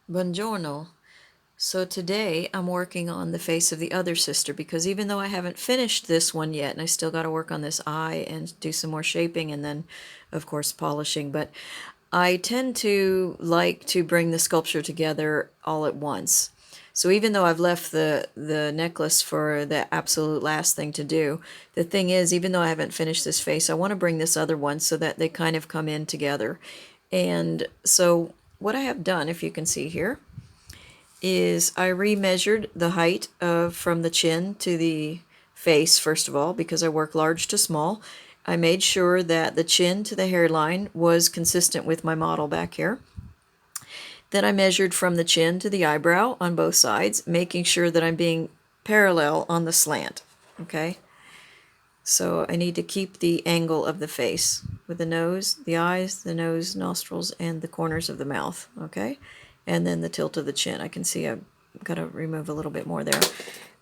Buongiorno. So today I'm working on the face of the other sister because even though I haven't finished this one yet, and I still got to work on this eye and do some more shaping and then, of course, polishing, but I tend to like to bring the sculpture together all at once. So even though I've left the necklace for the absolute last thing to do, the thing is, even though I haven't finished this face, I want to bring this other one so that they kind of come in together. And so what I have done, if you can see here, is I remeasured the height from the chin to the face, first of all, because I work large to small. I made sure that the chin to the hairline was consistent with my model back here. Then I measured from the chin to the eyebrow on both sides, making sure that I'm being parallel on the slant. Okay? So I need to keep the angle of the face with the nose, the eyes, the nose, nostrils, and the corners of the mouth. Okay? And then the tilt of the chin. I can see I've got to remove a little bit more there.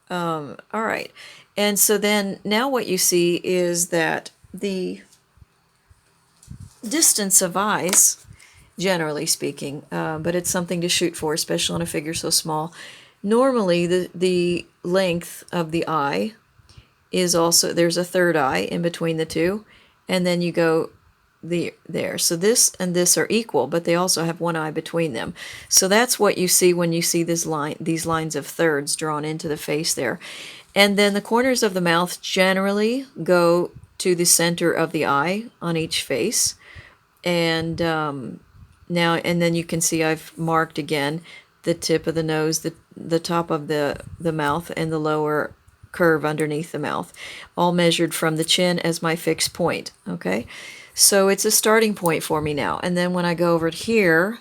All right. And so then now what you see is that the distance of eyes, generally speaking, but it's something to shoot for, especially on a figure so small. Normally, the length of the eye is also, there's a third eye in between the two, and then you go there. So this and this are equal, but they also have one eye between them. So that's what you see when you see this line, these lines of thirds drawn into the face there. And then the corners of the mouth generally go to the center of the eye on each face. And now, and then you can see I've marked again the tip of the nose, the top of the mouth, and the lower curve underneath the mouth, all measured from the chin as my fixed point. Okay, so it's a starting point for me now. And then when I go over here,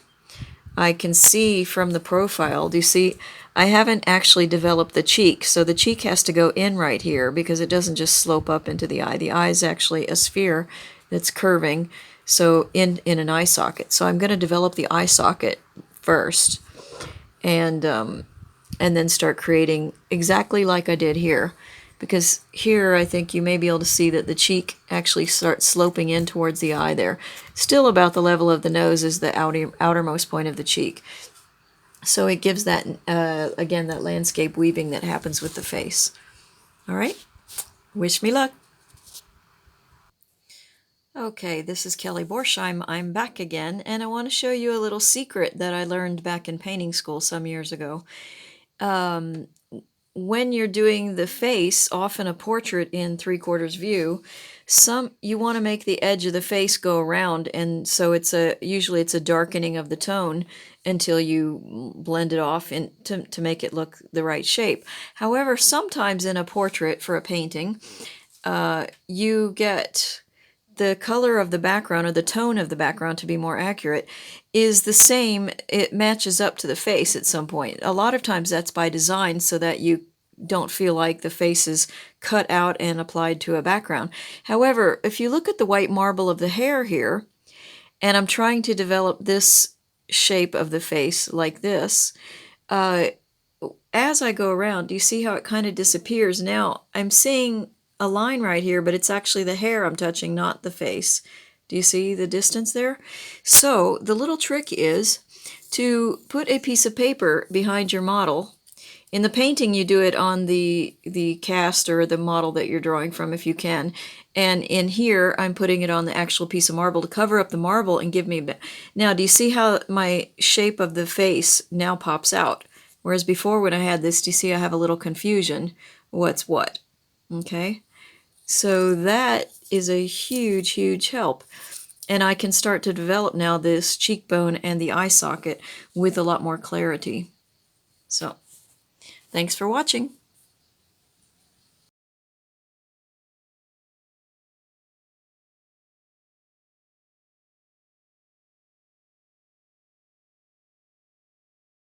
I can see from the profile, do you see, I haven't actually developed the cheek, so the cheek has to go in right here because it doesn't just slope up into the eye. The eye is actually a sphere that's curving, so in an eye socket. So I'm going to develop the eye socket first, and then start creating exactly like I did here. Because here I think you may be able to see that the cheek actually starts sloping in towards the eye there. Still about the level of the nose is the outermost point of the cheek. So it gives that, again, that landscape weaving that happens with the face. All right, wish me luck. Okay, this is Kelly Borsheim. I'm back again, and I want to show you a little secret that I learned back in painting school some years ago. When you're doing the face, often a portrait in 3/4 view, you want to make the edge of the face go around, and so usually it's a darkening of the tone until you blend it off to make it look the right shape. However, sometimes in a portrait for a painting, you get the color of the background, or the tone of the background to be more accurate, is the same. It matches up to the face at some point. A lot of times that's by design so that you don't feel like the face is cut out and applied to a background. However, if you look at the white marble of the hair here, and I'm trying to develop this shape of the face like this, as I go around, do you see how it kind of disappears? Now, I'm seeing a line right here, but it's actually the hair I'm touching, not the face. Do you see the distance there? So the little trick is to put a piece of paper behind your model. In the painting, you do it on the cast or the model that you're drawing from if you can. And in here, I'm putting it on the actual piece of marble to cover up the marble and give me... Now, do you see how my shape of the face now pops out? Whereas before when I had this, do you see I have a little confusion? What's what? Okay? So that is a huge, huge help. And I can start to develop now this cheekbone and the eye socket with a lot more clarity. So, thanks for watching.